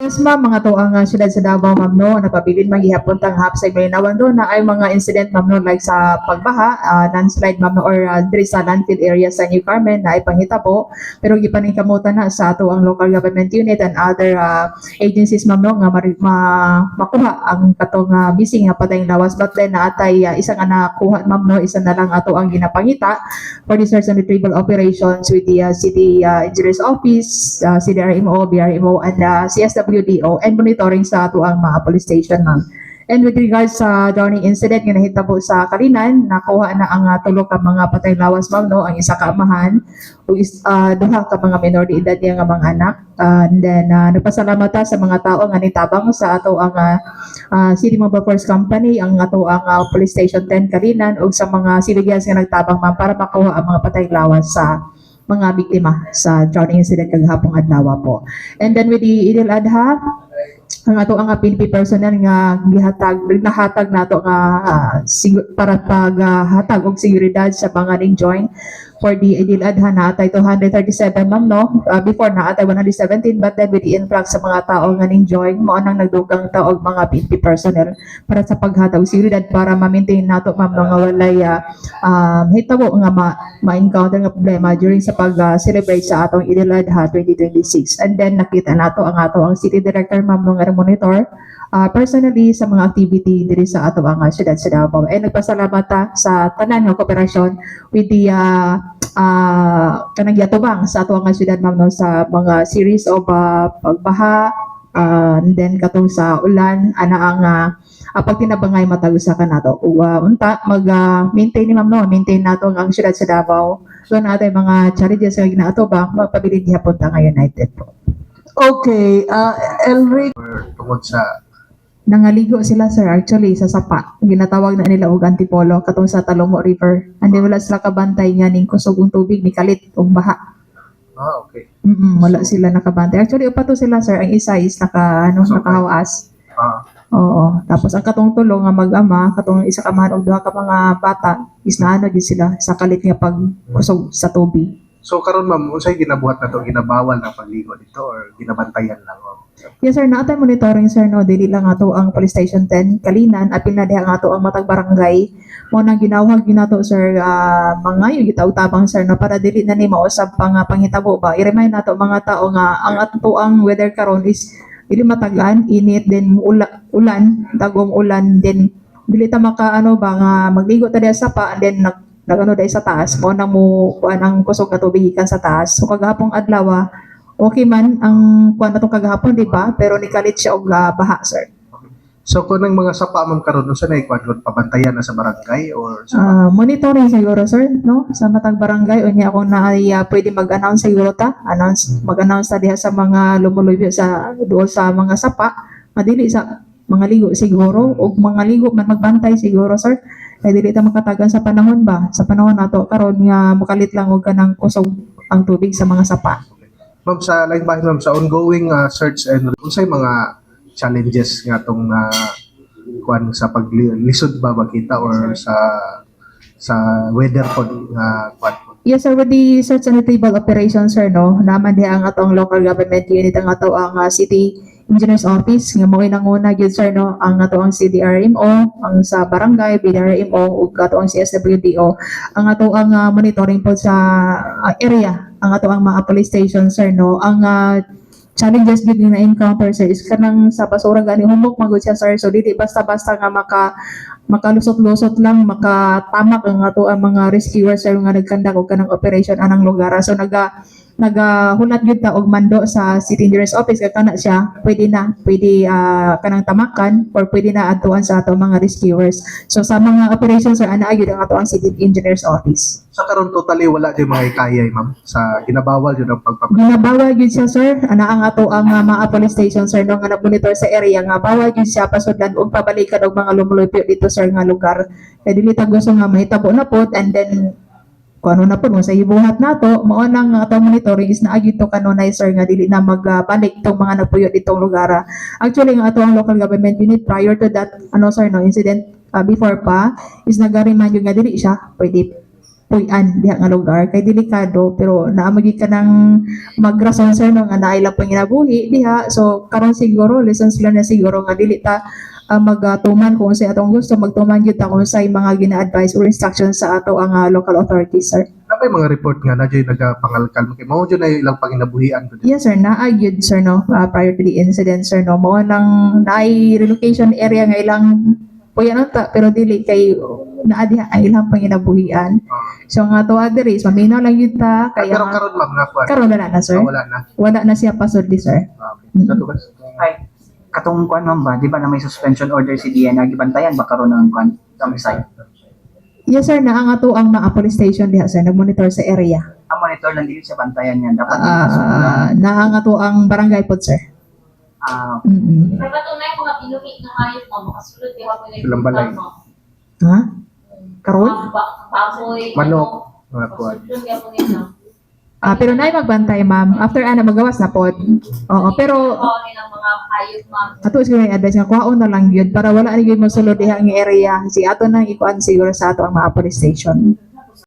Yes ma'am, mga to ang siyudad sa Davao ma'am no, napabilin maghihapon tang hapsay malinawan do na ay mga incident ma'am no like sa pagbaha, landslide ma'am no or diri sa landfill area sa New Carmen na ay panghitabo pero gipaningkamutan na sa ato ang local government unit and other agencies ma'am no nga makuha ang katong missing nga patayng lawas but then naatay isa nga nakuha ma'am no, isa na lang ato ang ginapangita for the search and retrieval operations with the city engineer's office, CDRMO, BRMO and CSWDO and monitoring sa ato ang mga police station ma'am. And with regards sa drowning incident nga nahitabo sa Kalinan, nakuha na ang tulo ka mga patay lawas ma'am no, ang isa ka amahan ug duha ka mga minor de edad niya nga mga anak. And then nagpasalamat ta sa mga tao nga nitabang sa ato ang City Mobile Force Company, ang ato ang Police Station 10 Kalinan ug sa mga civilians nga nagtabang ma'am para makuha ang mga patay lawas sa mga biktima sa drowning incident kagahapong adlaw po. And then with the Eid al-Adha, ang ato ang PNP personnel nga nahatag nato nga para paghatag og seguridad sa mga ring join for the Eid al-Adha na atay 237 ma'am no, before na atay 117 but then with the influx sa mga tao nga ning join mao nang nagdugang ta og mga PNP personnel para sa paghatag og seguridad para ma-maintain nato ma'am no, nga walay hitabo nga ma-encounter nga problema during sa pag-celebrate sa atong Eid al-Adha 2026. And then nakita nato ang ato ang city director ma'am no, nga monitor personally sa mga activity diri sa ato ang siyudad sa Davao. And nagpasalamat ta sa tanan nga kooperasyon with the kanang yatubang sa ato ang siyudad ma'am no, sa mga series of pagbaha and then katong sa ulan ana ang pagtinabangay matag usa ka nato. Unta mag-maintain ni ma'am no, maintain nato ang siyudad sa Davao. So natay mga challenges nga ginaatubang magpabilin gihapon ta nga United po. Okay, Elric. Tungkol sa Nangaligo sila sir actually sa sapa. Ginatawag na nila og Antipolo katong sa Talomo River. Andi wala sila kabantay nga ning kusog ang tubig ni kalit og baha. okay. Wala sila nakabantay. Actually upat to sila sir, ang isa is nakahawas. Oo. Tapos ang katong tulo nga mag-ama, katong isa ka man og duha ka mga bata is naano gid sila sa kalit nga pagkusog sa tubig. So karon ma'am, unsay ginabuhat na to, ginabawal na pagligo dito or ginabantayan lang? Yes sir, naatay monitoring sir no, dili lang ato ang Police Station 10 Kalinan apil na diha ang ato ang matag barangay. Mo nang ginawag ginato sir mga yung gitaw-tabang sir no, para dili na ni mausab pang panghitabo ba. I-remind nato mga tao nga ang ato ang weather karon is dili matagan, init then ulan, dagom ulan then dili ta maka ba nga magligo ta diha sa pa and then nagano dahil sa taas mo na mo kuan ang kusog na tubig ikan sa taas. So kagahapong adlaw okay man ang kuan natong kagahapon di ba, pero nikalit siya og baha sir. So kung ang mga sapa ma'am karon unsa na ikwan pabantayan na sa barangay or sa Monitoring siguro sir no, sa matag barangay unya kung naay pwede mag-announce siguro ta, mag-announce ta diha sa mga lumulubyo sa duol sa mga sapa, madili sa mga ligo siguro og mga ligo man magbantay siguro sir. Ay dili ta makatagan sa panahon ba, sa panahon nato karon nga mukalit lang og kanang kusog ang tubig sa mga sapa. ma'am sa lain bahin ma'am sa ongoing search and unsay mga challenges nga tong kuan sa paglisod ba makita or sa weather pod nga kuan? Yes sir, with the search and retrieval operations sir no, naman diha ang atong local government unit ang ato ang city engineer's office nga mao nanguna gyud sir no, ang ato ang CDRMO, ang sa barangay BDRMO ug ato ang CSWDO, ang ato ang monitoring po sa area, ang ato ang mga police station sir no. Ang challenges gid na encounter sir is kanang sa basura gani humok magud siya sir, so dili basta-basta nga makalusot-lusot lang makatamak ang ato ang mga rescuers sir nga nagkandak og kanang operation anang lugar. So nagahunat gyud ta og mando sa city engineer's office kay kana siya pwede kanang tamakan or pwede na atuan sa ato mga rescuers. So sa mga operations sir ana gyud ang ato ang city engineer's office. Sa karon totally wala di mga ikayay ma'am sa ginabawal jud ang Ginabawal gyud siya sir, ana ang ato ang mga police station sir no, nga nag-monitor sa area nga bawal gyud siya pasudlan og pabalikan og mga lumulupyo dito sir nga lugar. Kay dili ta gusto nga mahitabo na pod and then kung ano na po sa ibuhat nato mao nang ato monitoring is naagi to kanunay sir nga dili na magbalik tong mga nagpuyo ditong lugar. Actually nga ato ang local government unit prior to that sir no incident before pa is nag-remind yung nga dili siya pwede puy-an diha nga lugar kay delikado pero naamagi ka ng magrason sir no nga naay lang panginabuhi diha so karon siguro lessons learned na siguro nga dili ta magtuman kung sa atong gusto magtuman gyud ta kung sa mga gina-advise or instructions sa ato ang local authorities sir. Napay mga report nga na dyan nagapangalkal kay mao dyan ay ilang panginabuhian ko. Yes sir, naay gyud sir no prior to the incident sir no mo nang naay relocation area nga ilang puyan ta pero dili kay naadiha ay ilang panginabuhian. So nga to diri is maminaw lang yun ta kaya Pero karon ma'am na kuan. karon wala na sir. Wala na. Wala na siya pasod di sir. Okay. Katubas. Ay, katong kuan ma'am ba, di ba na may suspension order si DNR, gibantayan ba karon ng kuan sa site? Yes sir, naa nga to ang mga police station diha sir, nagmonitor sa area. Ang monitor lang dili siya bantayan yan. Dapat Naa nga to ang barangay pod sir. Mm-mm. Pero tunay ko nga pinuhi ng hayop mo, makasulod di ako nila Ilang balay? Ha? Karon? Baboy, Manok, mga kuan. Sulod di ako nila. Pero naay magbantay ma'am. After magawas na pod. Oo, pero Ako nilang mga hayop, ma'am. ato siguro yung advice nga kuhaon na lang yun para wala ni gyud mosulod diha ang area. Si ato nang ikuan siguro sa ato ang mga police station.